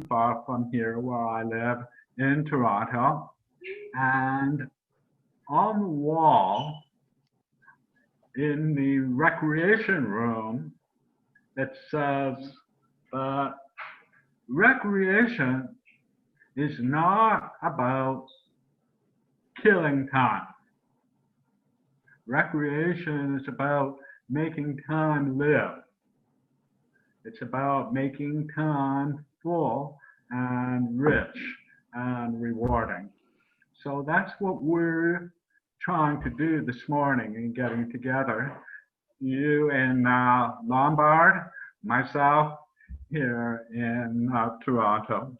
far from here where I live in Toronto. And on the wall in the recreation room, it says that recreation is not about killing time. Recreation is about making time live. It's about making time full and rich and rewarding. So that's what we're trying to do this morning in getting together. You in Lombard, myself here in Toronto.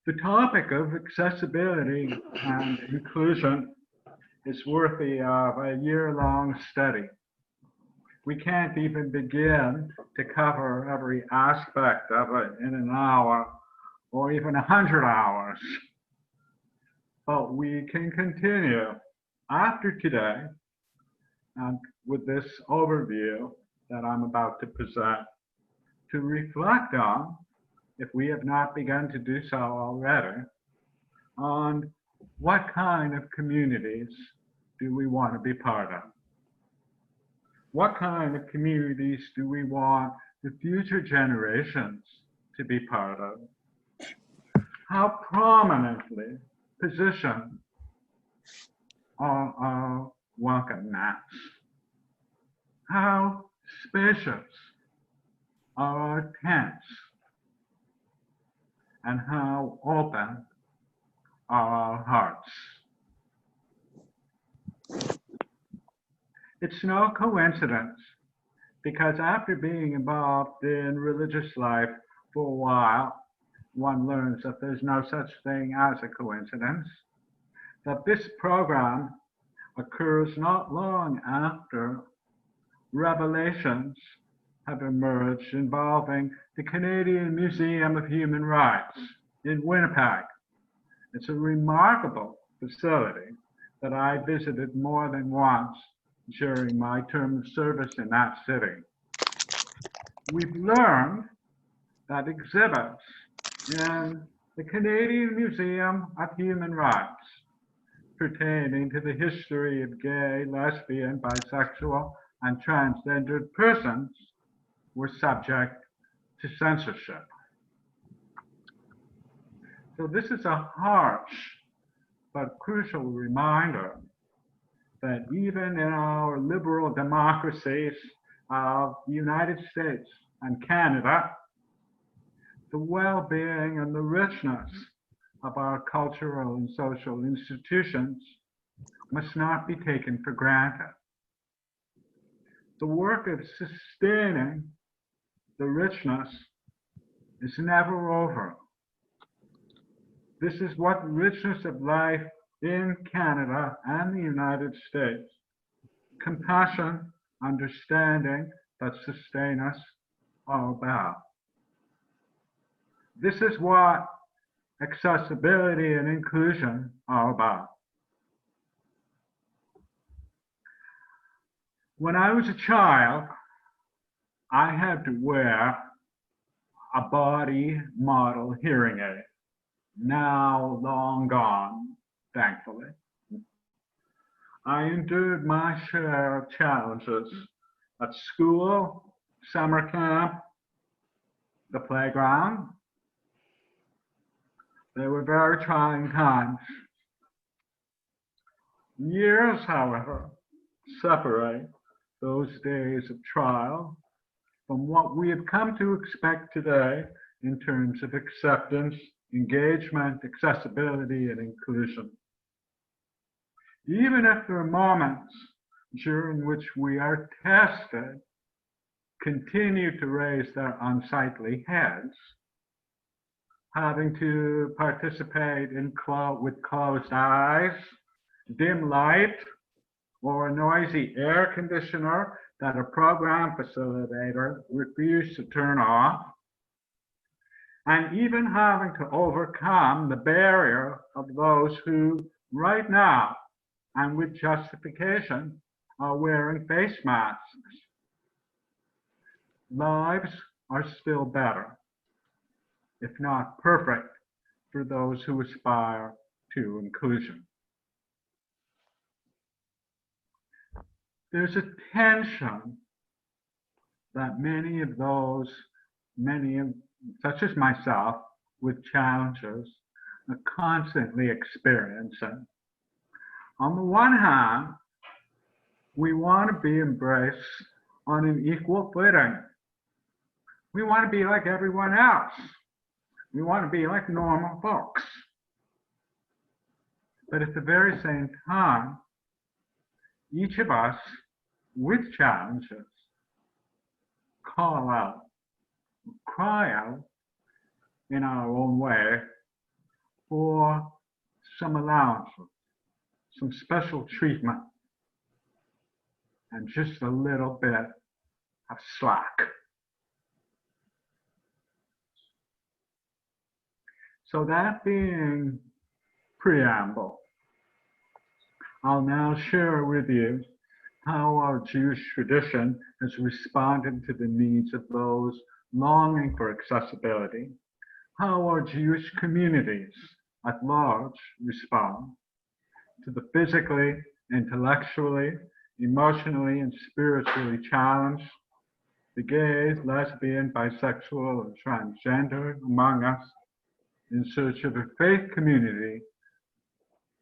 The topic of accessibility and inclusion is worthy of a year-long study. We can't even begin to cover every aspect of it in an hour or even 100 hours. But we can continue after today and with this overview that I'm about to present to reflect on, if we have not begun to do so already, on what kind of communities do we want to be part of? What kind of communities do we want the future generations to be part of? How prominently positioned are our welcome mats? How spacious are our tents? And how open are our hearts? It's no coincidence, because after being involved in religious life for a while, one learns that there's no such thing as a coincidence, that this program occurs not long after revelations have emerged involving the Canadian Museum of Human Rights in Winnipeg. It's a remarkable facility that I visited more than once during my term of service in that city. We've learned that exhibits in the Canadian Museum of Human Rights pertaining to the history of gay, lesbian, bisexual, and transgendered persons were subject to censorship. So this is a harsh but crucial reminder that even in our liberal democracies of the United States and Canada, the well-being and the richness of our cultural and social institutions must not be taken for granted. The work of sustaining the richness is never over. This is what the richness of life in Canada and the United States, compassion, understanding that sustain us, are about. This is what accessibility and inclusion are about. When I was a child, I had to wear a body model hearing aid, now long gone, thankfully. I endured my share of challenges at school, summer camp, the playground. They were very trying times. Years, however, separate those days of trial from what we have come to expect today in terms of acceptance, engagement, accessibility, and inclusion. Even if there are moments during which we are tested, continue to raise their unsightly heads, having to participate in with closed eyes, dim light, or a noisy air conditioner that a program facilitator refused to turn off, and even having to overcome the barrier of those who right now, and with justification, are wearing face masks. Lives are still better if not perfect, for those who aspire to inclusion. There's a tension that such as myself, with challenges, are constantly experiencing. On the one hand, we want to be embraced on an equal footing. We want to be like everyone else. We want to be like normal folks. But at the very same time, each of us with challenges call out, cry out in our own way for some allowances, some special treatment, and just a little bit of slack. So that being preamble, I'll now share with you how our Jewish tradition has responded to the needs of those longing for accessibility, how our Jewish communities at large respond to the physically, intellectually, emotionally, and spiritually challenged, the gays, lesbian, bisexual, and transgender among us, in search of a faith community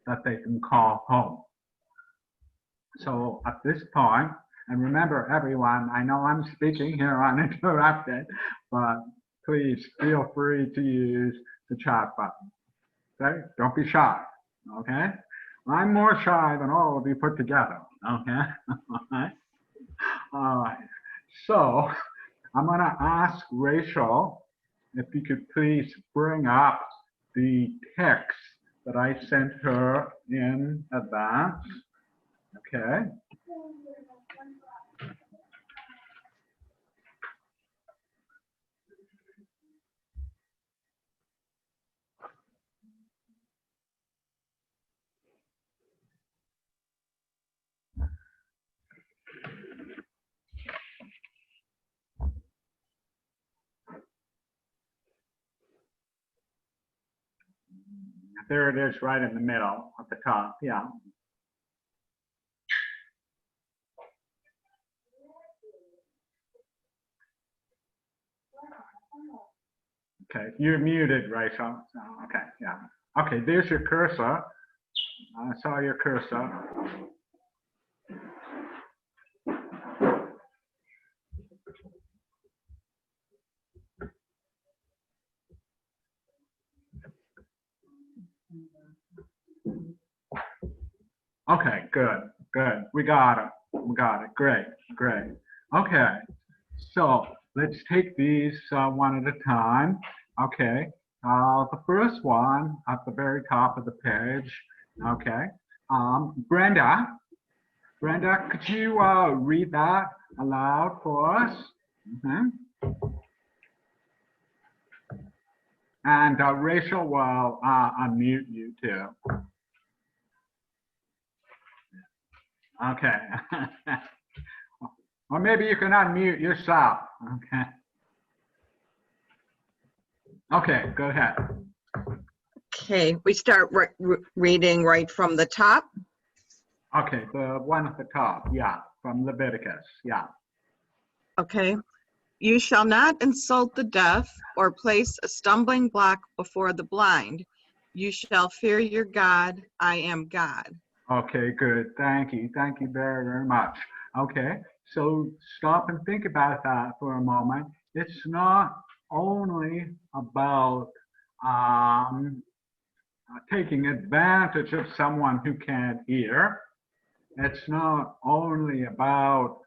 that they can call home. So at this point, and remember everyone, I know I'm speaking here uninterrupted, but please feel free to use the chat button. Okay? Don't be shy. Okay? I'm more shy than all of you put together. Okay? All right. So I'm going to ask Rachel if you could please bring up the text that I sent her in advance. Okay. There it is, right in the middle at the top. Yeah. Okay, you're muted, Rachel. So, okay, yeah. Okay, there's your cursor. I saw your cursor. Okay, good, good. We got it. We got it. Great, great. Okay, so let's take these one at a time. Okay, the first one at the very top of the page. Okay, Brenda, could you read that aloud for us? And Rachel will unmute you too. Okay. Or maybe you can unmute yourself. Okay. Okay, go ahead. Okay, we start reading right from the top. Okay, the one at the top, yeah, from Leviticus, yeah. Okay. You shall not insult the deaf or place a stumbling block before the blind. You shall fear your God. I am God. Okay, good. Thank you. Thank you very, very much. Okay, so stop and think about that for a moment. It's not only about taking advantage of someone who can't hear. It's not only about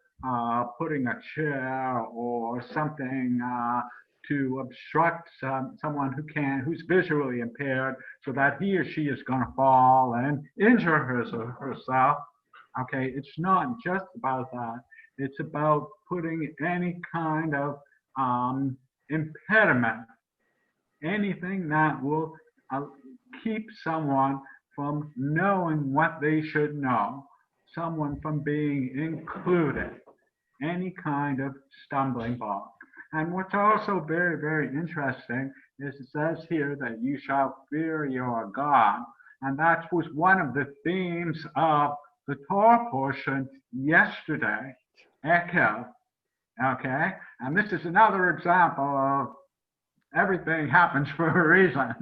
putting a chair or something to obstruct someone who's visually impaired, so that he or she is going to fall and injure herself. Okay, it's not just about that. It's about putting any kind of impediment, anything that will keep someone from knowing what they should know, someone from being included, any kind of stumbling block. And what's also very, very interesting is it says here that you shall fear your God. And that was one of the themes of the Torah portion yesterday, Ekel. Okay? And this is another example of everything happens for a reason.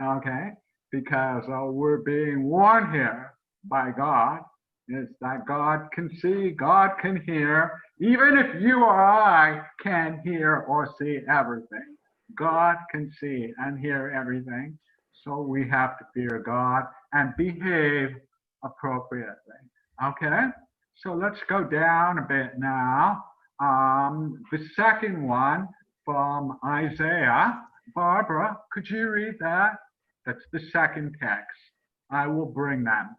Okay? Because we're being warned here by God is that God can see, God can hear, even if you or I can't hear or see everything. God can see and hear everything. So we have to fear God and behave appropriately. Okay? So let's go down a bit now. The second one from Isaiah. Barbara, could you read that? That's the second text. I will bring them.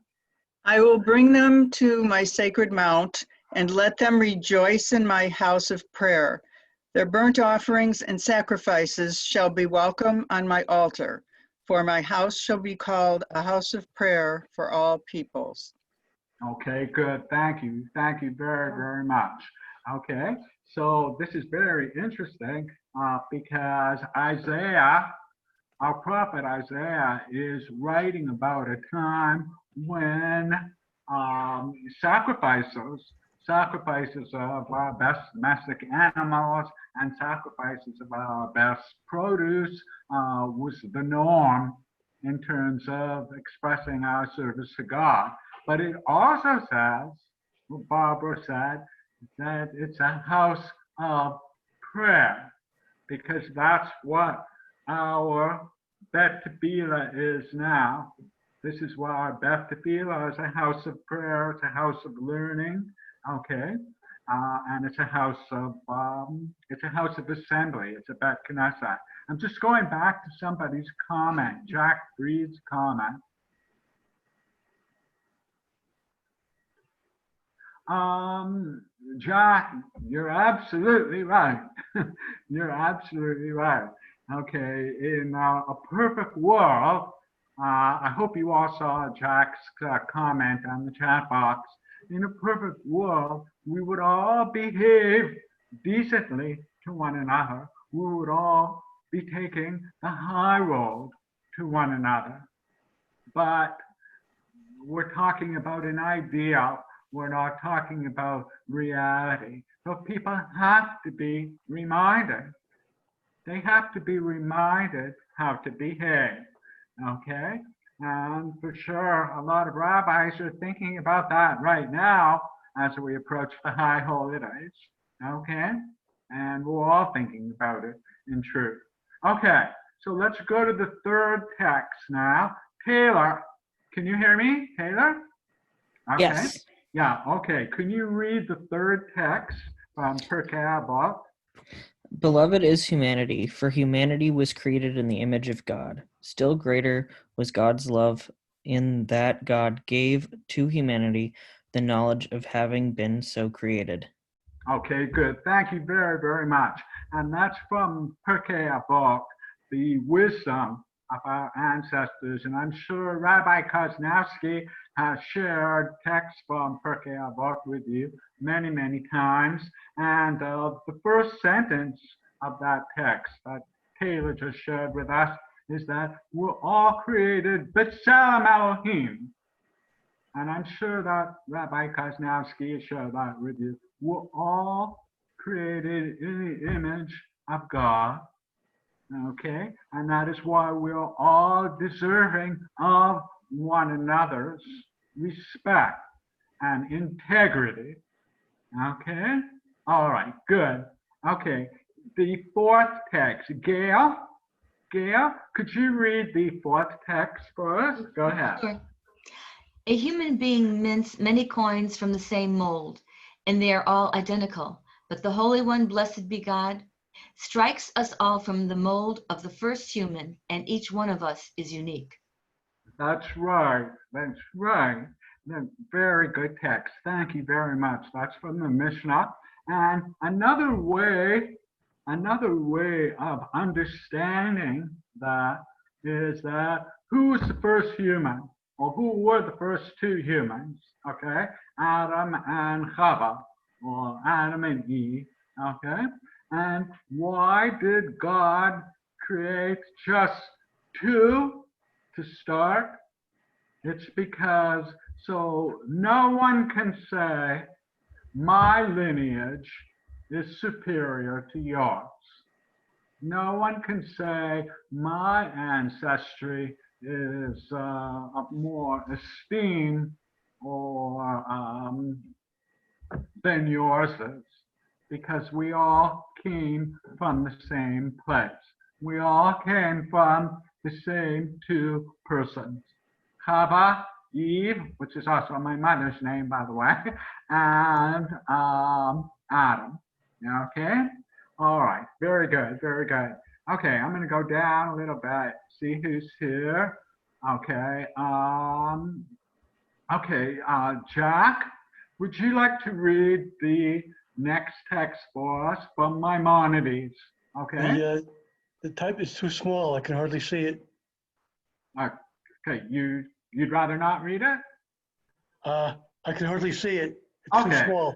I will bring them to my sacred mount and let them rejoice in my house of prayer. Their burnt offerings and sacrifices shall be welcome on my altar, for my house shall be called a house of prayer for all peoples. Okay, good. Thank you. Thank you very, very much. Okay, so this is very interesting because Isaiah, our prophet Isaiah, is writing about a time when sacrifices of our best domestic animals and sacrifices of our best produce was the norm in terms of expressing our service to God. But it also says, what Barbara said, that it's a house of prayer, because that's what our Bet Tefillah is now. This is why our Bet Tefillah is a house of prayer, it's a house of learning, okay, and it's a house of assembly. It's a Bet Knesset. I'm just going back to somebody's comment, Jack Breed's comment. Jack, you're absolutely right. You're absolutely right. Okay, in a perfect world, I hope you all saw Jack's comment on the chat box. In a perfect world, we would all behave decently to one another. We would all be taking the high road to one another. But we're talking about an ideal. We're not talking about reality. So people have to be reminded. They have to be reminded how to behave, okay? And for sure, a lot of rabbis are thinking about that right now as we approach the high holidays, okay? And we're all thinking about it in truth. Okay, so let's go to the third text now. Taylor, can you hear me, Taylor? Okay. Yes. Yeah, okay. Can you read the third text from Pirkei Avot? Beloved is humanity, for humanity was created in the image of God. Still greater was God's love in that God gave to humanity the knowledge of having been so created. Okay, good. Thank you very, very much. And that's from Pirkei Avot, the wisdom of our ancestors. And I'm sure Rabbi Koznowski has shared texts from Pirkei Avot with you many, many times. And the first sentence of that text that Taylor just shared with us is that we're all created b'tselem Elohim. And I'm sure that Rabbi Koznowski has shared that with you. We're all created in the image of God. Okay, and that is why we're all deserving of one another's respect and integrity. Okay, all right, good. Okay, the fourth text, Gail, could you read the fourth text for us? Go ahead. Sure. A human being mints many coins from the same mold, and they are all identical. But the Holy One, blessed be God, strikes us all from the mold of the first human, and each one of us is unique. That's right. That's right. Very good text. Thank you very much. That's from the Mishnah. And another way of understanding that is that who was the first human, or who were the first two humans? Okay, Adam and Chava, or Adam and Eve. Okay, And why did God create just two to start? It's because so no one can say my lineage is superior to yours. No one can say my ancestry is of more esteem or than yours is, because we all came from the same place. We all came from the same two persons. Chava, Eve, which is also my mother's name, by the way, and Adam. Okay? All right. Very good. Very good. Okay, I'm going to go down a little bit, see who's here. Okay. Okay, Jack, would you like to read the next text for us from Maimonides? Okay. The type is too small. I can hardly see it. Okay, you'd rather not read it? I can hardly see it. It's too small.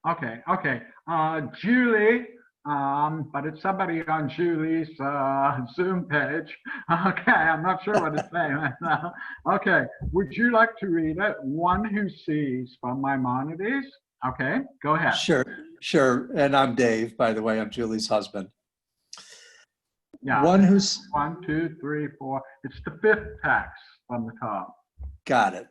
Okay. Julie, but it's somebody on Julie's Zoom page. Okay, I'm not sure what it's saying right now. Okay, would you like to read it? One who sees from Maimonides. Okay, go ahead. Sure. And I'm Dave, by the way. I'm Julie's husband. Yeah. One who's 1, 2, 3, 4. It's the fifth text from the top. got it.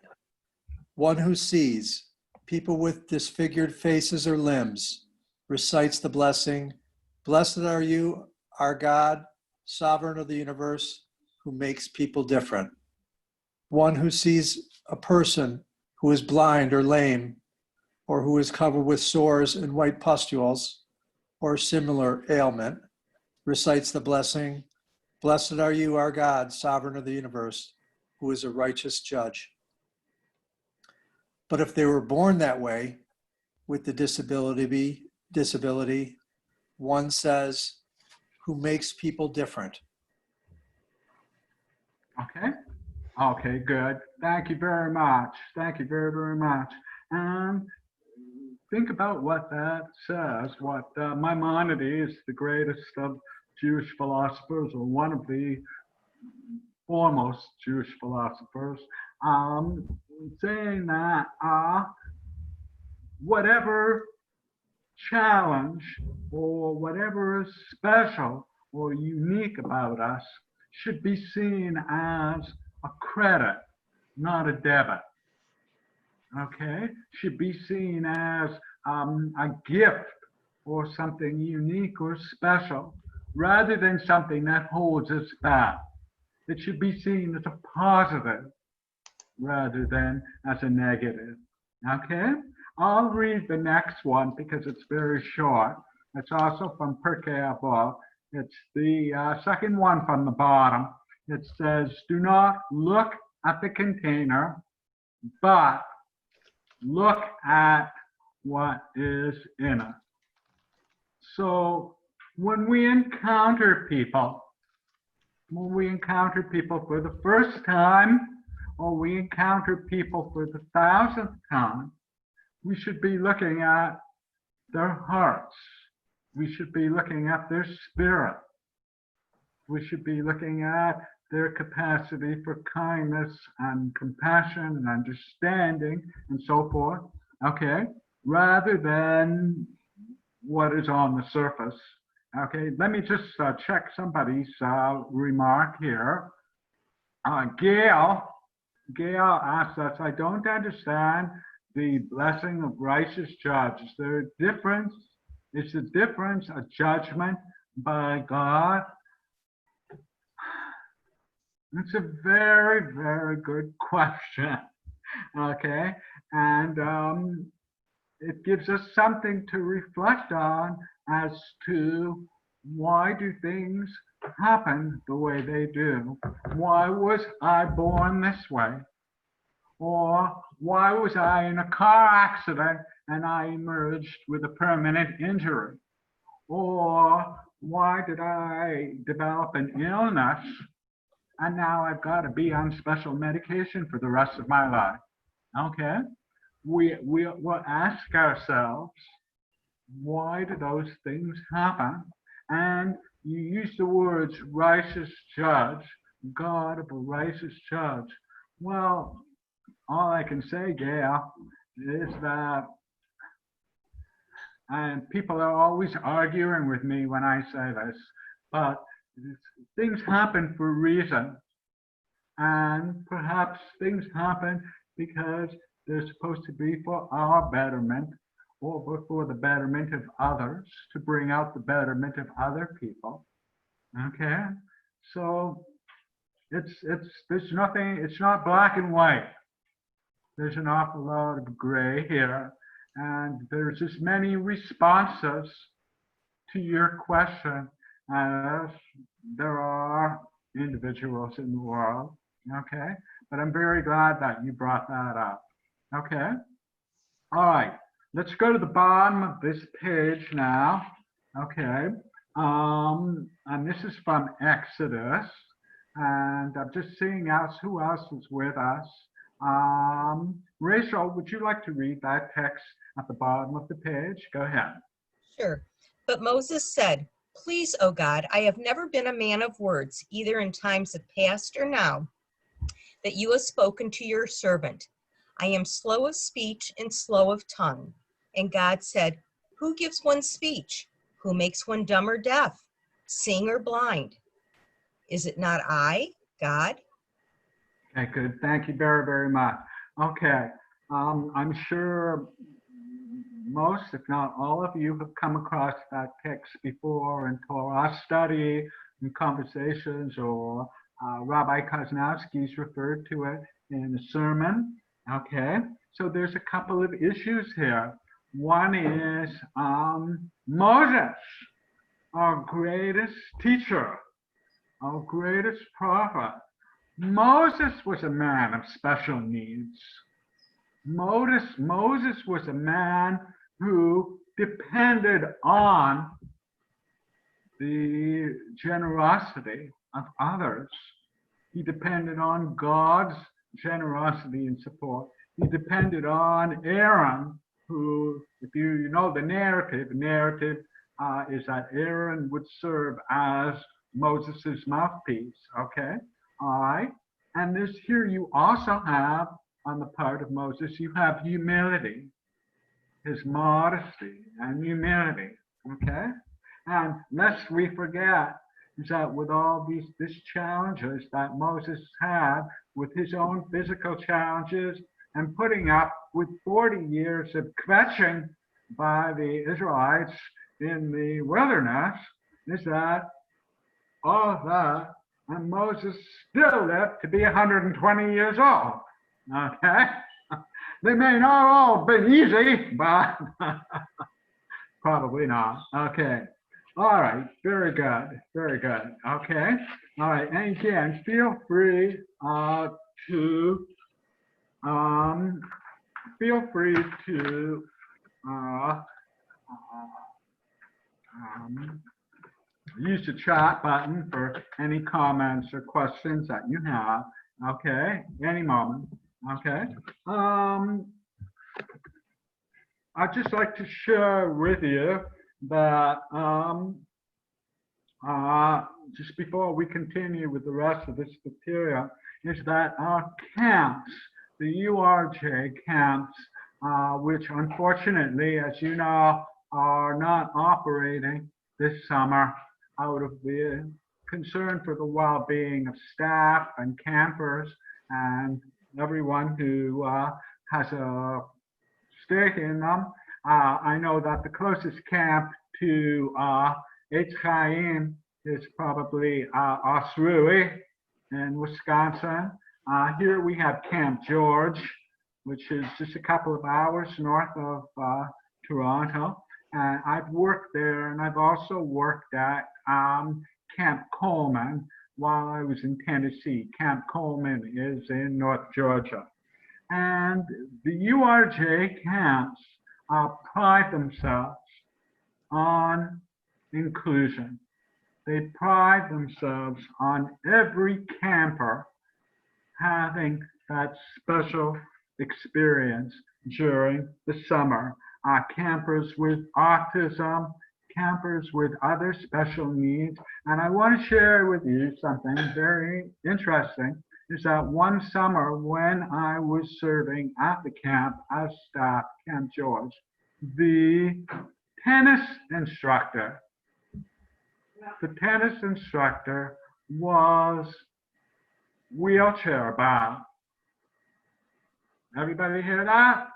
One who sees people with disfigured faces or limbs recites the blessing. Blessed are you, our God, sovereign of the universe, who makes people different. One who sees a person who is blind or lame, or who is covered with sores and white pustules, or similar ailment, recites the blessing. Blessed are you, our God, sovereign of the universe, who is a righteous judge. But if they were born that way, with the disability, one says, who makes people different. Okay, good. Thank you very much. Thank you very, very much. Think about what that says, what Maimonides, the greatest of Jewish philosophers, or one of the foremost Jewish philosophers, saying that whatever challenge or whatever is special or unique about us should be seen as a credit, not a debit. Okay, should be seen as a gift or something unique or special, rather than something that holds us back. It should be seen as a positive rather than as a negative. Okay, I'll read the next one because it's very short. It's also from Pirkei Avot. It's the second one from the bottom. It says, do not look at the container, but look at what is in it. So when we encounter people for the first time, or we encounter people for the 1,000th time, we should be looking at their hearts. We should be looking at their spirit. We should be looking at their capacity for kindness and compassion and understanding and so forth, okay, rather than what is on the surface. Okay, let me just check somebody's remark here. Gail asks us, I don't understand the blessing of righteous judge. Is there a difference? Is the difference a judgment by God? It's a very, very good question, okay? And it gives us something to reflect on as to why do things happen the way they do? Why was I born this way? Or why was I in a car accident and I emerged with a permanent injury? Or why did I develop an illness and now I've got to be on special medication for the rest of my life? Okay, we'll ask ourselves, why do those things happen? And you use the words righteous judge, God of a righteous judge. Well, all I can say, Gail, is that, and people are always arguing with me when I say this, but things happen for a reason. And perhaps things happen because they're supposed to be for our betterment or for the betterment of others, to bring out the betterment of other people. Okay? So there's nothing, it's not black and white. There's an awful lot of gray here. And there's as many responses to your question as there are individuals in the world. Okay? But I'm very glad that you brought that up. Okay? All right. Let's go to the bottom of this page now. Okay. And this is from Exodus. And I'm just seeing else who else is with us. Rachel, would you like to read that text at the bottom of the page? Go ahead. Sure. But Moses said, "Please, O God, I have never been a man of words, either in times of past or now, that you have spoken to your servant. I am slow of speech and slow of tongue." And God said, "Who gives one speech? Who makes one dumb or deaf, seeing or blind? Is it not I, God?" Okay, good. Thank you very, very much. Okay. I'm sure most, if not all of you, have come across that text before in Torah study, in conversations, or Rabbi Koznowski's referred to it in a sermon. Okay, so there's a couple of issues here. One is Moses, our greatest teacher, our greatest prophet. Moses was a man of special needs. Moses was a man who depended on the generosity of others. He depended on God's generosity and support. He depended on Aaron, who, if you know the narrative is that Aaron would serve as Moses's mouthpiece. Okay, all right. And this here you also have, on the part of Moses, you have humility, his modesty and humility. Okay, and lest we forget is that with all these challenges that Moses had with his own physical challenges and putting up with 40 years of kvetching by the Israelites in the wilderness, is that all of that, and Moses still lived to be 120 years old. Okay? They may not all have been easy, but probably not. Okay. All right. Very good. Very good. Okay. All right. And again, feel free to use the chat button for any comments or questions that you have. Okay, any moment. Okay. I'd just like to share with you that just before we continue with the rest of this material, is that our camps, the URJ camps, which unfortunately, as you know, are not operating this summer out of the concern for the well-being of staff and campers and everyone who has a stake in them. I know that the closest camp to Chaim is probably Osrui in Wisconsin. Here we have Camp George, which is just a couple of hours north of Toronto. And I've worked there, and I've also worked at Camp Coleman while I was in Tennessee. Camp Coleman is in North Georgia. And the URJ camps pride themselves on inclusion. They pride themselves on every camper having that special experience during the summer. campers with autism, campers with other special needs. And I want to share with you something very interesting, is that one summer when I was serving at the camp as staff, Camp George, the tennis instructor was wheelchair bound. Everybody hear that?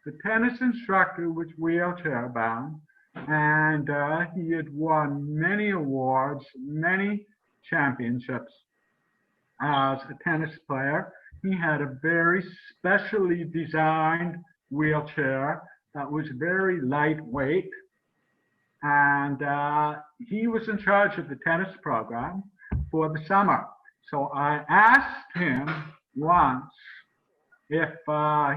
The tennis instructor was wheelchair bound, and he had won many awards, many championships as a tennis player. He had a very specially designed wheelchair that was very lightweight, and he was in charge of the tennis program for the summer. So I asked him once if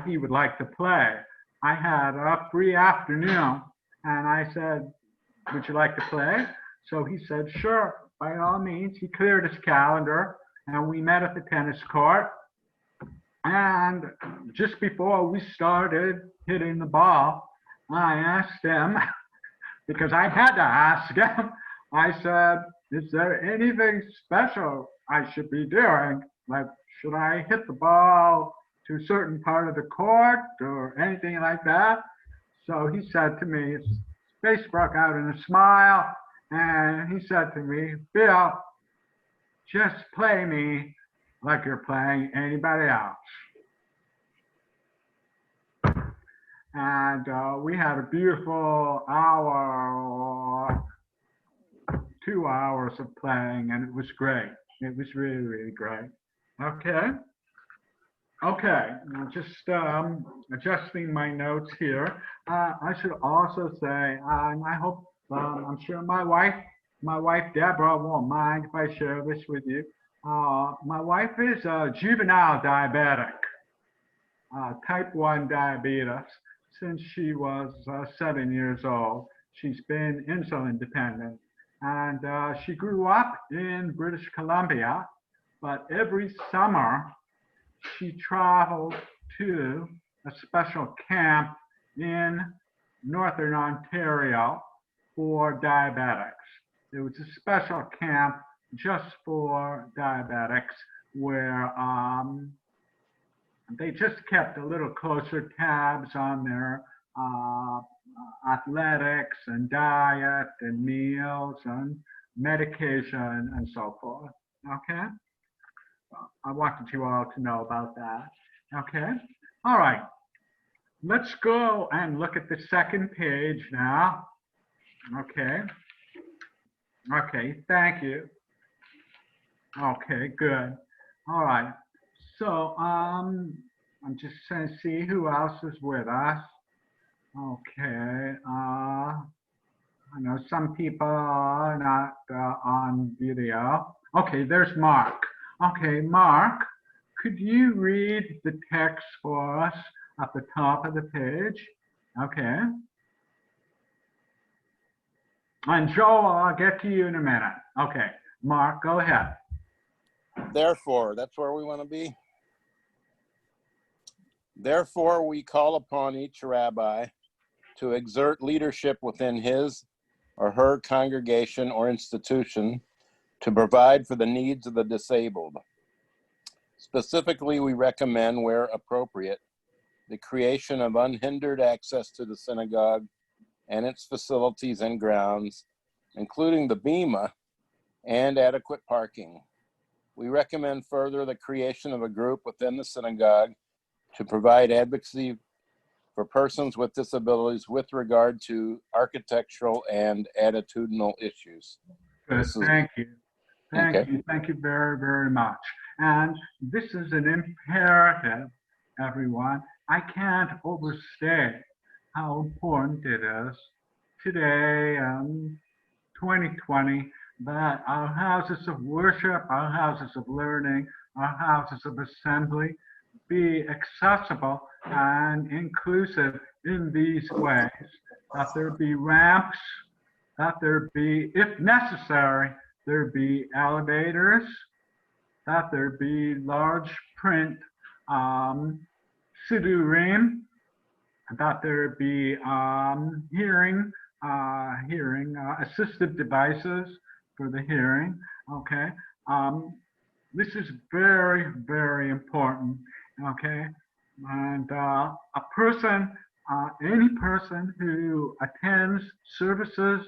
he would like to play. I had a free afternoon, and I said, would you like to play? So he said, sure, by all means. He cleared his calendar, and we met at the tennis court. And just before we started hitting the ball, I asked him, because I had to ask him, I said, is there anything special I should be doing? Like, should I hit the ball to a certain part of the court or anything like that? So he said to me, his face broke out in a smile, and he said to me, Bill, just play me like you're playing anybody else. And we had a beautiful hour, 2 hours of playing, and it was great. It was really, really great. Okay. Okay, I'm just adjusting my notes here. I should also say, and I hope, I'm sure my wife Deborah won't mind if I share this with you. My wife is a juvenile diabetic, type 1 diabetes. Since she was 7 years old, she's been insulin dependent. And she grew up in British Columbia, but every summer she traveled to a special camp in Northern Ontario for diabetics. It was a special camp just for diabetics where they just kept a little closer tabs on their athletics and diet and meals and medication and so forth. Okay? I wanted you all to know about that. Okay? All right. Let's go and look at the second page now. Okay. Okay, thank you. Okay, good. All right. So I'm just trying to see who else is with us. Okay. I know some people are not on video. Okay, there's Mark. Okay, Mark, could you read the text for us at the top of the page? Okay. And Joel, I'll get to you in a minute. Okay, Mark, go ahead. Therefore, that's where we want to be. Therefore, we call upon each rabbi to exert leadership within his or her congregation or institution to provide for the needs of the disabled. Specifically, we recommend, where appropriate, the creation of unhindered access to the synagogue and its facilities and grounds, including the bima and adequate parking. We recommend further the creation of a group within the synagogue to provide advocacy for persons with disabilities with regard to architectural and attitudinal issues. Good, thank you. Thank you. Thank you very, very much. And this is an imperative, everyone. I can't overstate how important it is today, 2020, that our houses of worship, our houses of learning, our houses of assembly be accessible and inclusive in these ways, that there be ramps, that there be, if necessary, there be elevators, that there be large print sidurim, that there be hearing assistive devices for the hearing. Okay. This is very, very important. Okay. And a person, any person who attends services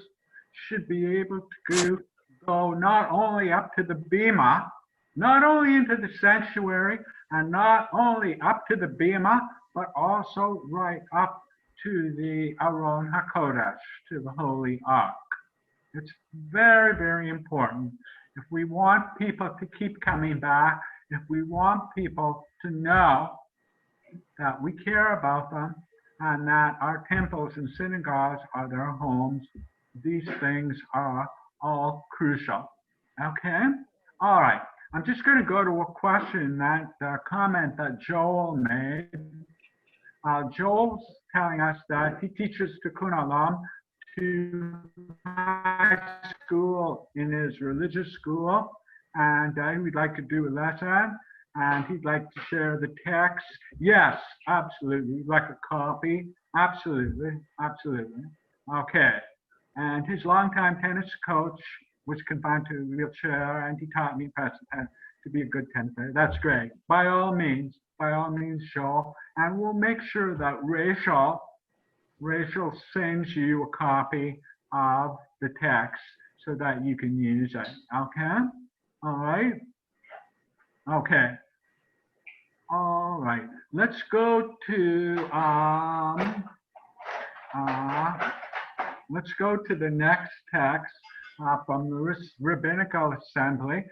should be able to go not only up to the bema, not only into the sanctuary, and not only up to the bema, but also right up to the Aron HaKodesh, to the Holy Ark. It's very, very important. If we want people to keep coming back, if we want people to know that we care about them and that our temples and synagogues are their homes, these things are all crucial. Okay? All right. I'm just going to go to a question, that comment that Joel made. Joel's telling us that he teaches Tikkun Olam to high school in his religious school, and he would like to do a lesson, and he'd like to share the text. Yes, absolutely. Like a copy. Absolutely. Absolutely. Okay. And his longtime tennis coach was confined to a wheelchair, and he taught me to be a good tennis player. That's great. By all means, Joel. And we'll make sure that Rachel sends you a copy of the text so that you can use it. Okay? All right? Okay. All right. Let's go to the next text from the Rabbinical Assembly.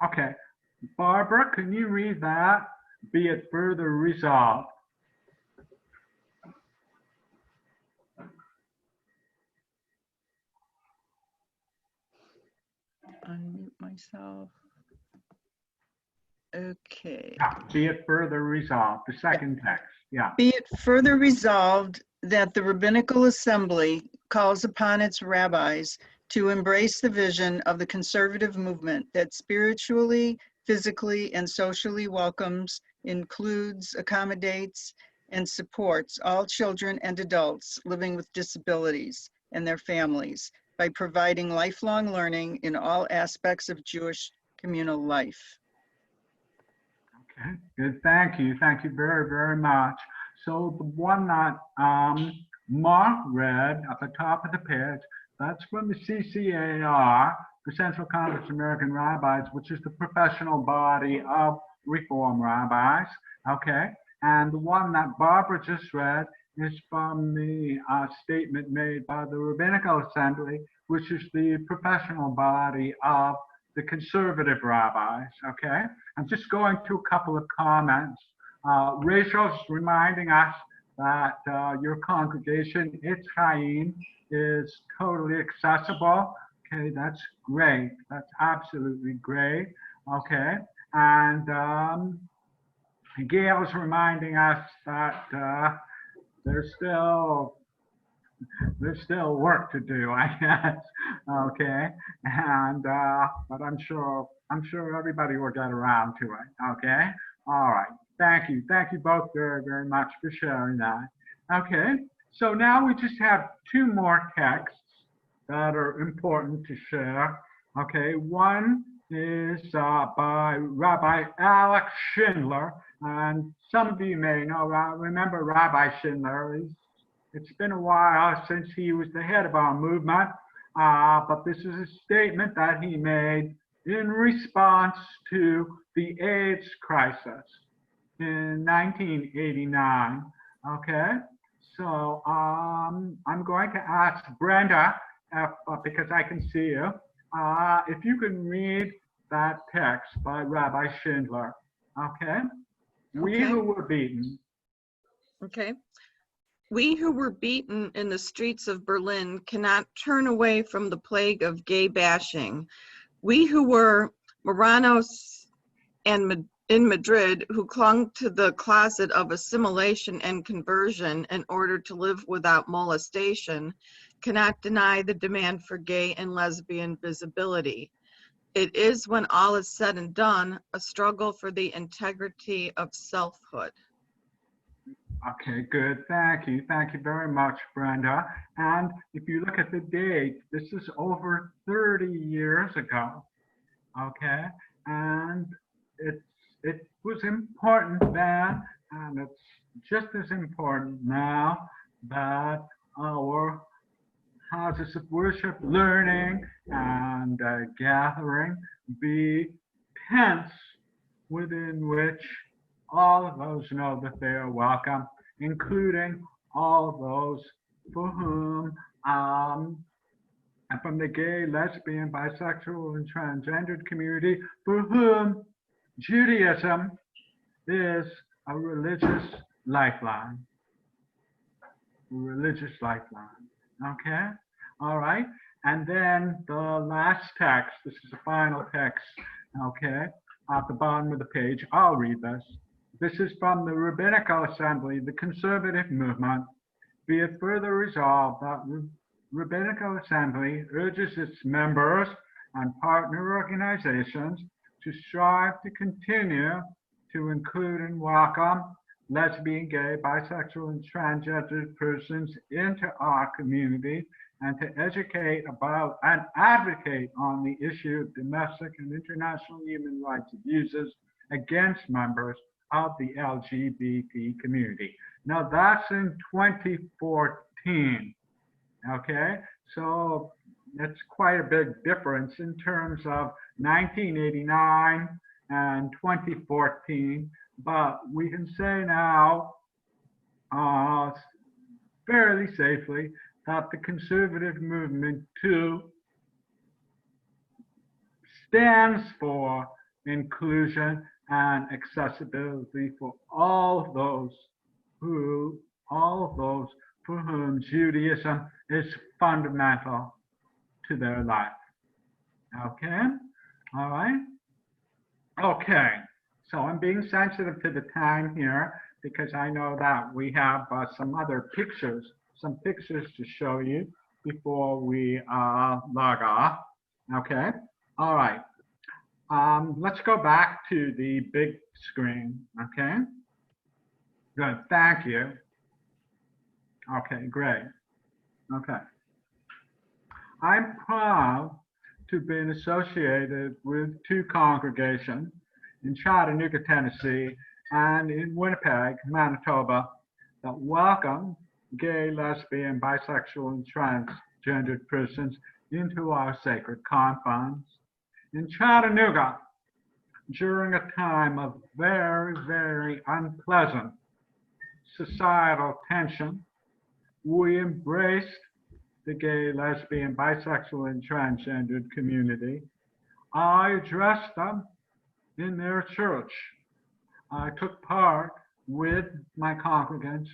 Okay. Barbara, can you read that? Be it further resolved. Unmute myself. Okay. Yeah, be it further resolved, the second text, yeah. Be it further resolved that the Rabbinical Assembly calls upon its rabbis to embrace the vision of the conservative movement that spiritually, physically, and socially welcomes, includes, accommodates, and supports all children and adults living with disabilities and their families by providing lifelong learning in all aspects of Jewish communal life. Okay, good, thank you very, very much. So the one that Mark read at the top of the page, that's from the CCAR, the Central Conference of American Rabbis, which is the professional body of Reform rabbis, okay? And the one that Barbara just read is from the statement made by the Rabbinical Assembly, which is the professional body of the conservative rabbis, okay? I'm just going to a couple of comments. Rachel's reminding us that your congregation, its Chaim, is totally accessible. Okay, that's great. That's absolutely great. Okay, and Gail's reminding us that there's still work to do, I guess. Okay, and but I'm sure everybody will get around to it. Okay, all right. Thank you both very, very much for sharing that. Okay, so now we just have two more texts that are important to share. Okay, one is by Rabbi Alex Schindler, and some of you may know, remember Rabbi Schindler. It's been a while since he was the head of our movement, but this is a statement that he made in response to the AIDS crisis in 1989. Okay, so I'm going to ask Brenda, because I can see you, if you can read that text by Rabbi Schindler. Okay, we who were beaten. Okay. We who were beaten in the streets of Berlin cannot turn away from the plague of gay bashing. We who were Moranos and in Madrid, who clung to the closet of assimilation and conversion in order to live without molestation, cannot deny the demand for gay and lesbian visibility. It is, when all is said and done, a struggle for the integrity of selfhood. Okay, good. Thank you. Thank you very much, Brenda. And if you look at the date, this is over 30 years ago. Okay, and it was important then, and it's just as important now that our houses of worship, learning, and gathering be tents within which all of those know that they are welcome, including all of those for whom, and from the gay, lesbian, bisexual, and transgendered community, for whom Judaism is a religious lifeline. Religious lifeline. Okay? All right. And then the last text, this is the final text, okay, at the bottom of the page. I'll read this. This is from the Rabbinical Assembly, the conservative movement. Be it further resolved that Rabbinical Assembly urges its members and partner organizations to strive to continue to include and welcome lesbian, gay, bisexual, and transgender persons into our community, and to educate about and advocate on the issue of domestic and international human rights abuses against members of the LGBT community. Now that's in 2014, okay? So it's quite a big difference in terms of 1989 and 2014, but we can say now fairly safely that the conservative movement too stands for inclusion and accessibility for all those for whom Judaism is fundamental to their life. Okay? All right? Okay. So I'm being sensitive to the time here because I know that we have some other pictures, to show you before we log off. Okay? All right. Let's go back to the big screen. Okay? Good. Thank you. Okay, great. Okay. I'm proud to have been associated with two congregations in Chattanooga, Tennessee, and in Winnipeg, Manitoba, that welcome gay, lesbian, bisexual, and transgendered persons into our sacred confines. In Chattanooga, during a time of very, very unpleasant societal tension, we embraced the gay, lesbian, bisexual, and transgendered community. I addressed them in their church. I took part with my congregants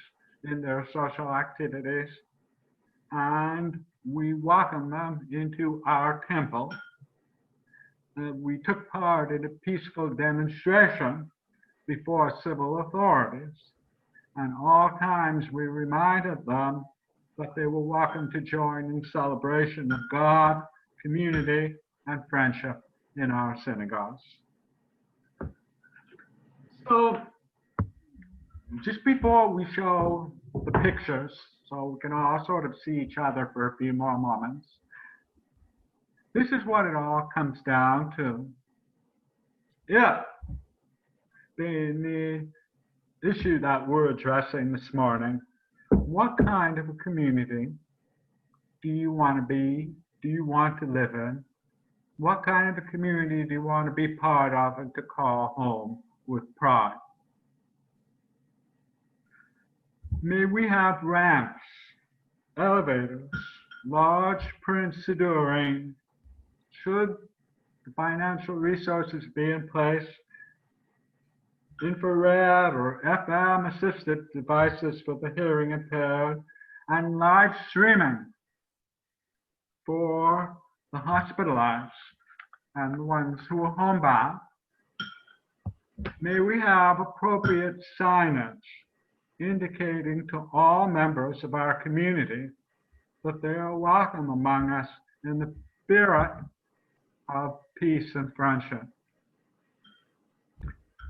in their social activities, and we welcomed them into our temple. We took part in a peaceful demonstration before civil authorities, and all times we reminded them that they were welcome to join in celebration of God, community, and friendship in our synagogues. So just before we show the pictures, so we can all sort of see each other for a few more moments, this is what it all comes down to. If the issue that we're addressing this morning, what kind of a community do you want to be? Do you want to live in? What kind of a community do you want to be part of and to call home with pride? May we have ramps, elevators, large print sidurim, should the financial resources be in place, infrared or FM assisted devices for the hearing impaired, and live streaming for the hospitalized and the ones who are homebound. May we have appropriate signage indicating to all members of our community that they are welcome among us in the spirit of peace and friendship.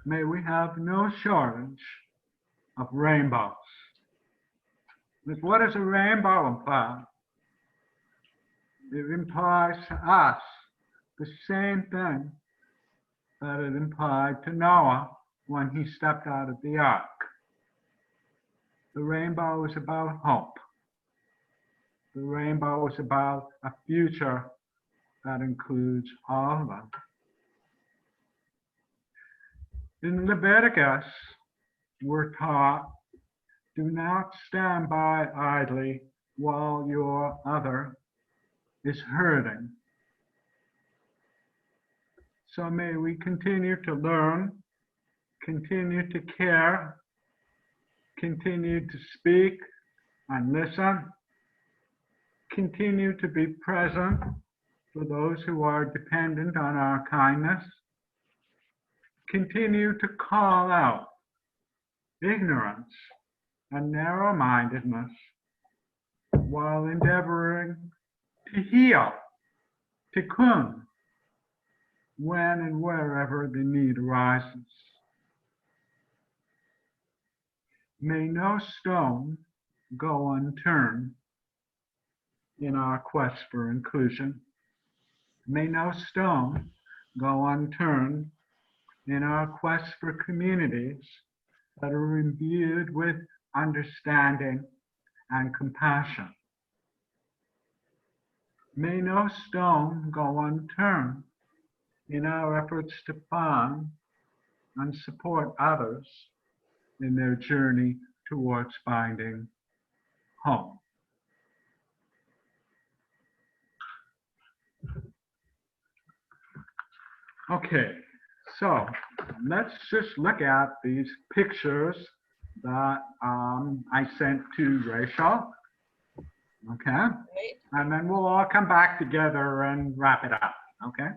May we have no shortage of rainbows. But what does a rainbow imply? It implies to us the same thing that it implied to Noah when he stepped out of the ark. The rainbow is about hope. The rainbow is about a future that includes all of us. In Leviticus, we're taught, do not stand by idly while your other is hurting. So may we continue to learn, continue to care, continue to speak and listen, continue to be present for those who are dependent on our kindness, continue to call out ignorance and narrow-mindedness while endeavoring to heal, tikkun, when and wherever the need arises. May no stone go unturned in our quest for inclusion. May no stone go unturned in our quest for communities that are imbued with understanding and compassion. May no stone go unturned in our efforts to find and support others in their journey towards finding home. Okay, so let's just look at these pictures that I sent to Rachel. Okay, Right. and then we'll all come back together and wrap it up. Okay.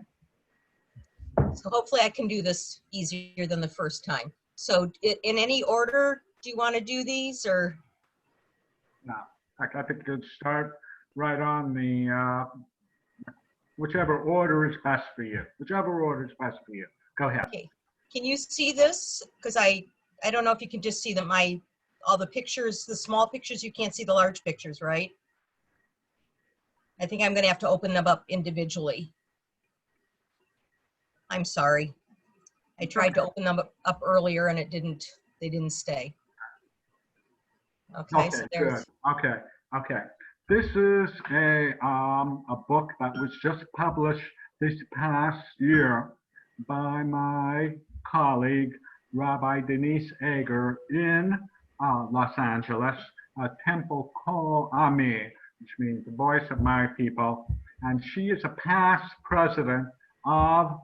So hopefully I can do this easier than the first time. So in any order, do you want to do these or? No, I think you'd start right on the whichever order is best for you. Whichever order is best for you. Go ahead. Okay. Can you see this? Because I don't know if you can just see all the pictures, the small pictures, you can't see the large pictures, right? I think I'm going to have to open them up individually. I'm sorry. I tried to open them up earlier and they didn't stay. Okay, so there's. Good. Okay. This is a book that was just published this past year by my colleague, Rabbi Denise Ager in Los Angeles, Temple Kol Ami, which means the voice of my people. And she is a past president of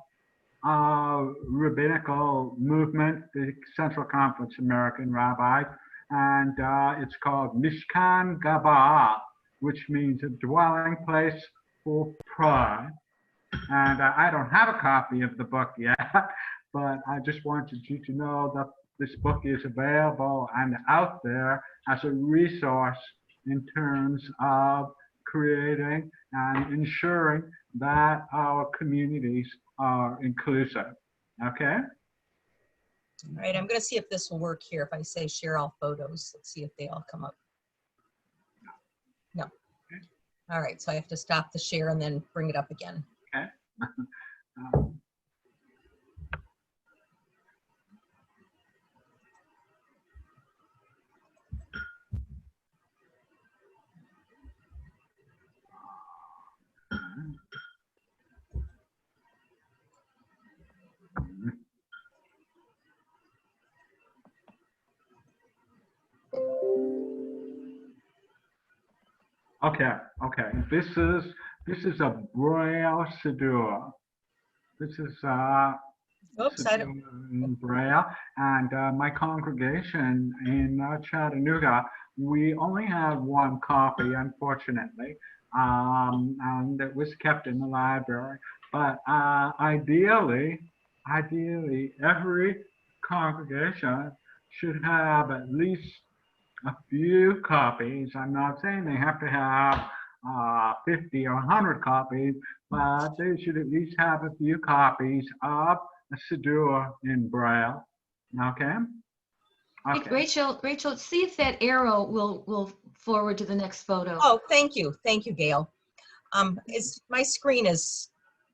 rabbinical movement, the Central Conference American Rabbi, and it's called Mishkan Gabah, which means a dwelling place for pride. And I don't have a copy of the book yet, but I just wanted you to know that this book is available and out there as a resource in terms of creating and ensuring that our communities are inclusive. Okay? All right, I'm going to see if this will work here. If I say share all photos, let's see if they all come up. No. All right, so I have to stop the share and then bring it up again. Okay. Okay. This is a Braille Siddur. This is Oops, I don't. in Braille, and my congregation in Chattanooga, we only have one copy, unfortunately, and it was kept in the library. But ideally, every congregation should have at least a few copies. I'm not saying they have to have 50 or 100 copies, but they should at least have a few copies of a Siddur in Braille. Okay? Hey, Okay. Rachel, see if that arrow will forward to the next photo. Oh, thank you, Gail. My screen is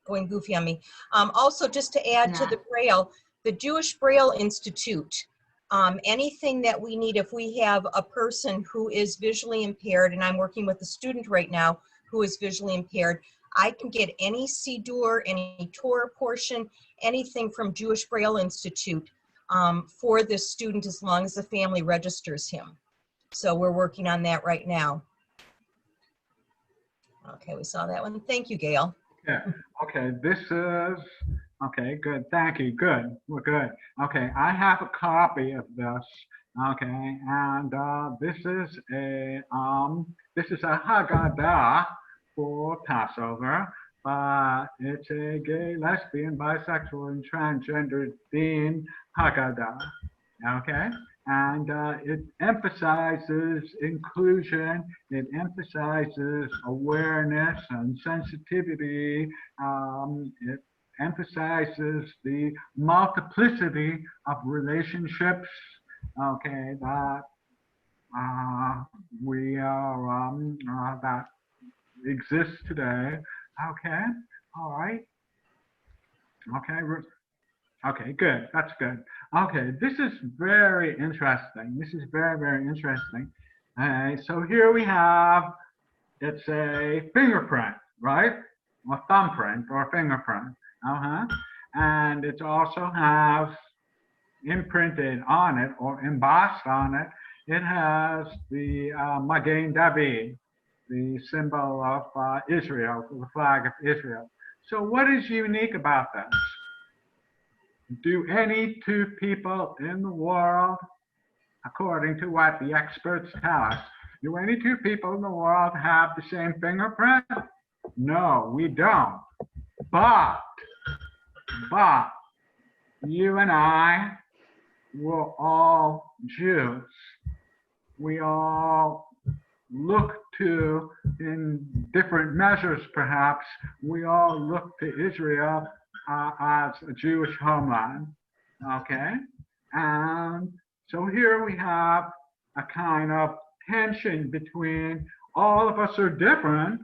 going goofy on me. Also, just to add to the Braille, the Jewish Braille Institute, anything that we need, if we have a person who is visually impaired, and I'm working with a student right now who is visually impaired, I can get any Siddur, any Torah portion, anything from Jewish Braille Institute for this student as long as the family registers him. So we're working on that right now. Okay, we saw that one. Thank you, Gail. Yeah. Okay, this is, okay, good. Thank you. Good. We're good. Okay, I have a copy of this. Okay, and this is a Haggadah for Passover. It's a gay, lesbian, bisexual, and transgender themed Haggadah. Okay, and it emphasizes inclusion, it emphasizes awareness and sensitivity, it emphasizes the multiplicity of relationships, okay, that we are, that exists today. Okay, all right, okay. Okay, good. That's good. Okay, this is very interesting. This is very, very interesting. So here we have, it's a fingerprint, right? A thumbprint or a fingerprint. And it also has imprinted on it or embossed on it, it has the Magen David, the symbol of Israel, the flag of Israel. So what is unique about this? Do any two people in the world, according to what the experts tell us, do any two people in the world have the same fingerprint? No, we don't. But you and I, we're all Jews. We all look to, in different measures perhaps, we all look to Israel as a Jewish homeland, okay? And so here we have a kind of tension between all of us are different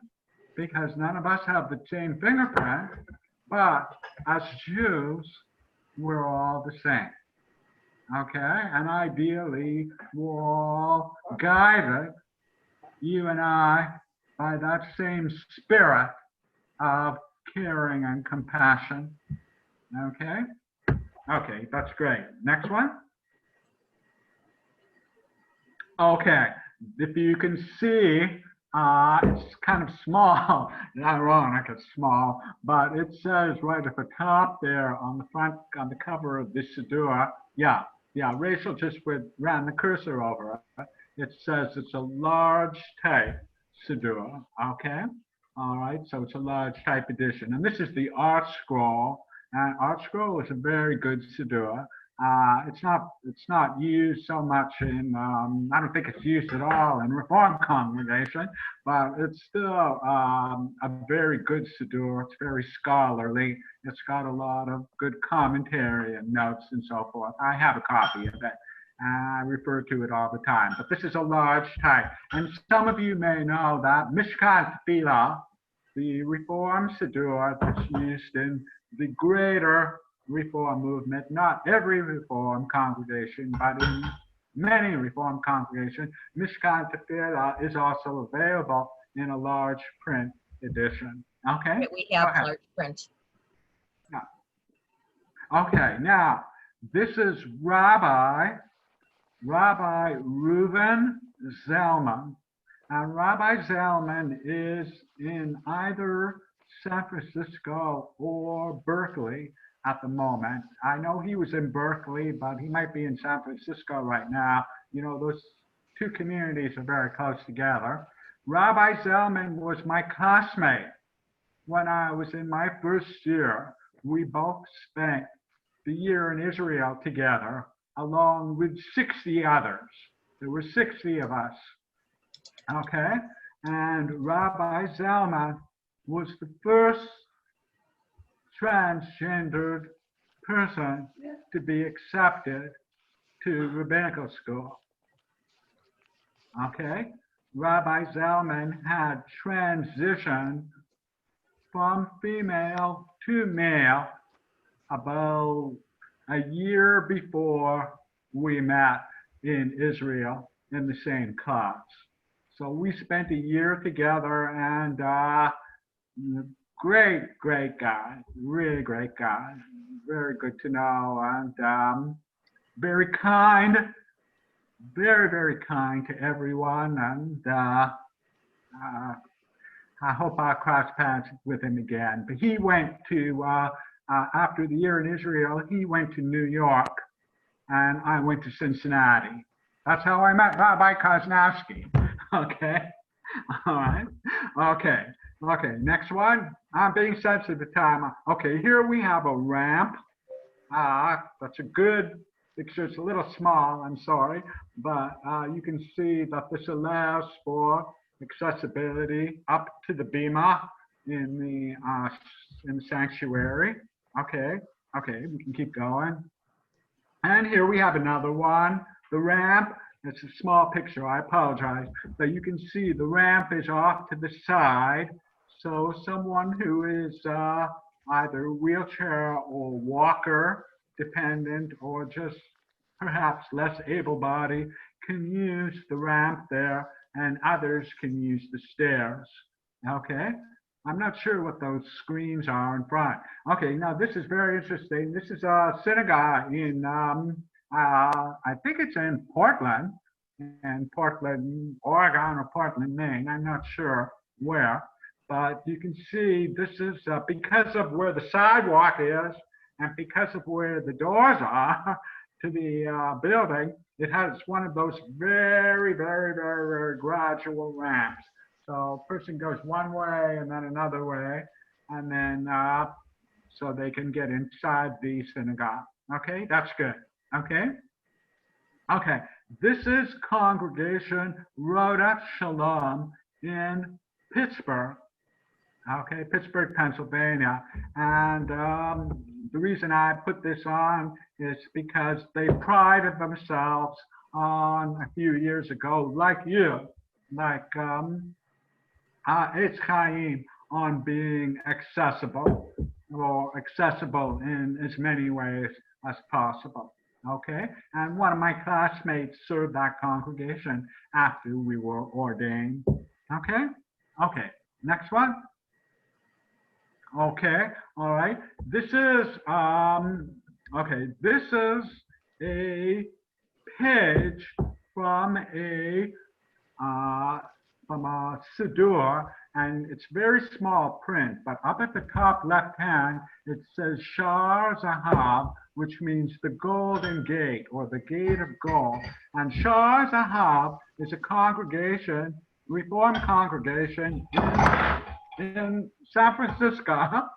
because none of us have the same fingerprint, but as Jews, we're all the same, okay? And ideally, we're all guided, you and I, by that same spirit of caring and compassion. Okay? Okay, that's great. Next one. Okay, if you can see, it's kind of small, ironic, it's small, but it says right at the top there on the front, on the cover of this Siddur, yeah, Rachel just ran the cursor over it. It says it's a large type Siddur, okay? All right, so it's a large type edition. And this is the Art Scroll. And Art Scroll is a very good Siddur. It's not used so much in, I don't think it's used at all in Reform congregation, but it's still a very good Siddur. It's very scholarly. It's got a lot of good commentary and notes and so forth. I have a copy of it. I refer to it all the time, but this is a large type. And some of you may know that Mishkan Tefillah, the Reform Siddur that's used in the greater Reform movement, not every Reform congregation, but in many Reform congregations, Mishkan Tefillah is also available in a large print edition. Okay? We have large print. Yeah. Okay, now this is Rabbi Reuven Zellman. And Rabbi Zellman is in either San Francisco or Berkeley at the moment. I know he was in Berkeley, but he might be in San Francisco right now. You know, those two communities are very close together. Rabbi Zellman was my classmate when I was in my first year. We both spent the year in Israel together, along with 60 others. There were 60 of us, okay? And Rabbi Zellman was the first transgendered person to be accepted to rabbinical school. Okay, Rabbi Zalman had transitioned from female to male about a year before we met in Israel in the same class. So we spent a year together, and great guy, really great guy, very good to know, and very kind, very kind to everyone, and I hope I'll cross paths with him again. But he went to, after the year in Israel, he went to New York, and I went to Cincinnati. That's how I met Rabbi Koznowski. Okay, all right, okay, next one. I'm being sensitive to time. Okay, here we have a ramp. That's a good picture. It's a little small, I'm sorry, but you can see that this allows for accessibility up to the bima in the sanctuary. Okay, we can keep going. And here we have another one, the ramp. It's a small picture, I apologize, but you can see the ramp is off to the side. So someone who is either wheelchair or walker dependent, or just perhaps less able-bodied, can use the ramp there, and others can use the stairs. Okay, I'm not sure what those screens are in front. Okay, now this is very interesting. This is a synagogue in, I think it's in Portland, Oregon, or Portland, Maine. I'm not sure where, but you can see this is because of where the sidewalk is, and because of where the doors are to the building, it has one of those very gradual ramps. So a person goes one way and then another way, and then so they can get inside the synagogue. Okay, that's good. Okay, this is Congregation Rodef Shalom in Pittsburgh. Okay, Pittsburgh, Pennsylvania. And the reason I put this on is because they prided themselves on a few years ago, like you, like it's Chaim, on being accessible, or accessible in as many ways as possible. Okay, and one of my classmates served that congregation after we were ordained. Okay, next one. Okay, all right. This is this is a page from a siddur, and it's very small print, but up at the top left hand it says Shar Zahav, which means the golden gate, or the gate of gold. And Shar Zahav is a congregation, Reformed congregation in San Francisco,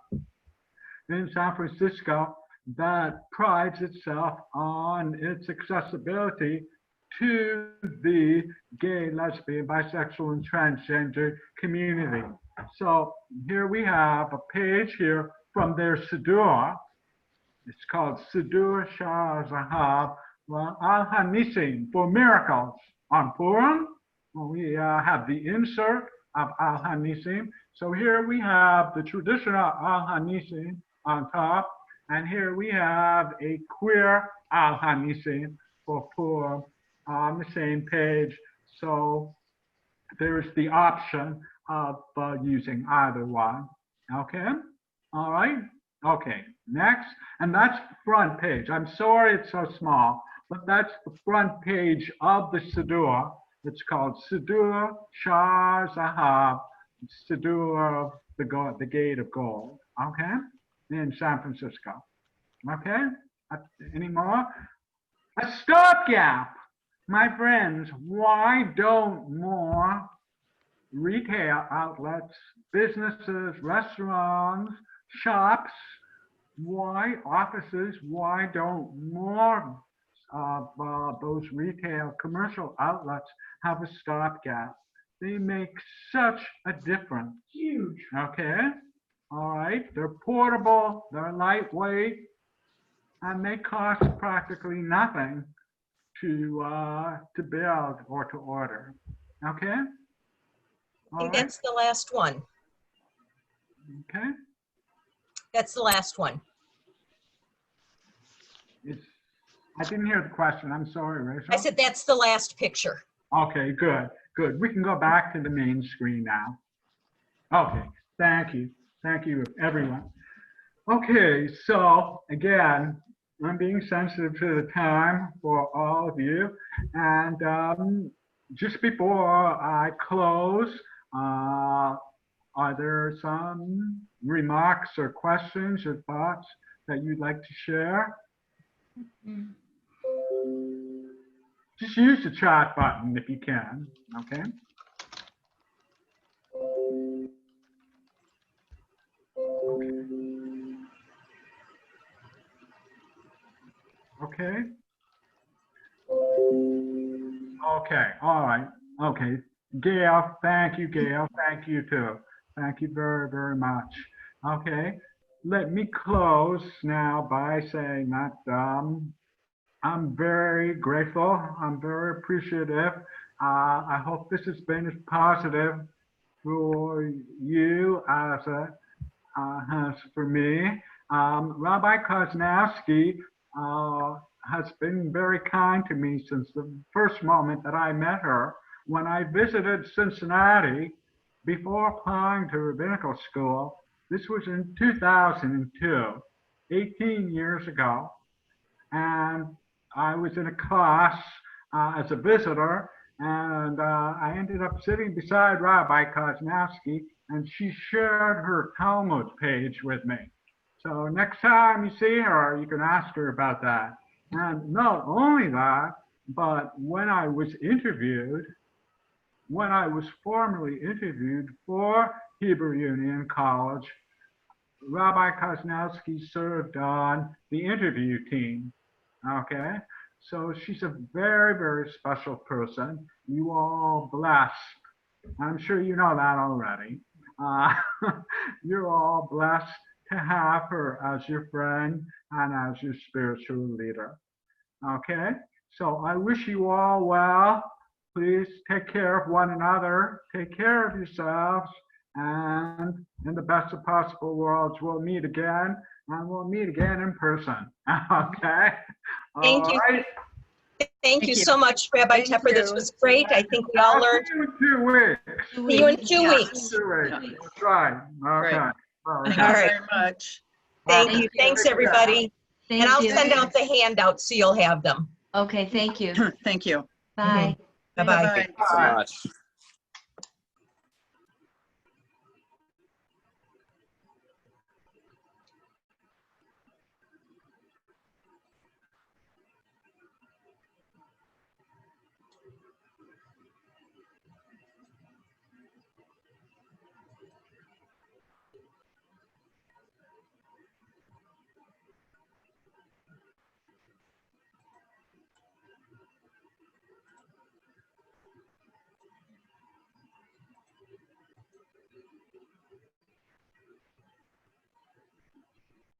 that prides itself on its accessibility to the gay, lesbian, bisexual, and transgender community. So here we have a page here from their siddur. It's called Siddur Shar Zahav Al Hanisim, for miracles on Purim. We have the insert of Al Hanisim. So here we have the traditional Al Hanisim on top, and here we have a queer Al Hanisim for Purim on the same page. So there's the option of using either one. Okay, all right. Okay, next, and that's the front page. I'm sorry it's so small, but that's the front page of the siddur. It's called Siddur Shar Zahav, Siddur of the Gate of Gold. Okay, in San Francisco. Okay, any more? A stopgap, my friends. Why don't more retail outlets, businesses, restaurants, shops, why offices, why don't more of those retail commercial outlets have a stopgap? They make such a difference. Huge. Okay, all right, they're portable, they're lightweight, and they cost practically nothing to build or to order. Okay? I All think right. that's the last one. Okay. That's the last one. I didn't hear the question. I'm sorry, Rachel. I said that's the last picture. Okay, good, good. We can go back to the main screen now. Okay, thank you. Thank you, everyone. Okay, so again, I'm being sensitive to the time for all of you. And just before I close, are there some remarks or questions or thoughts that you'd like to share? Just use the chat button if you can, okay? Okay. Okay, all right. Okay. Gail, thank you, Gail. Thank you too. Thank you very, very much. Okay. Let me close now by saying that I'm very grateful. I'm very appreciative. I hope this has been as positive for you as for me. Rabbi Kozlowski has been very kind to me since the first moment that I met her. When I visited Cincinnati before applying to rabbinical school, this was in 2002, 18 years ago. And I was in a class as a visitor, and I ended up sitting beside Rabbi Kozlowski, and she shared her Talmud page with me. So next time you see her, you can ask her about that. And not only that, but when I was formally interviewed for Hebrew Union College, Rabbi Kozlowski served on the interview team. Okay, so she's a very, very special person. You are all blessed. I'm sure you know that already. You're all blessed to have her as your friend and as your spiritual leader. Okay, so I wish you all well. Please take care of one another. Take care of yourselves. And in the best of possible worlds, we'll meet again. And we'll meet again in person. Okay? Thank All you. right. Thank you so much, Rabbi Thank Tepper. This you. was great. I think we all learned. See you in 2 weeks. See you in 2 Yeah. weeks. 2 weeks. That's right. Okay. Right. All Thank right. you right. very much. Thank Thank you. you. Thanks, everybody. Thank And I'll you. send out the handouts so you'll have them. Okay, thank you. Thank you. Bye. Bye-bye. Bye-bye. Thanks so much.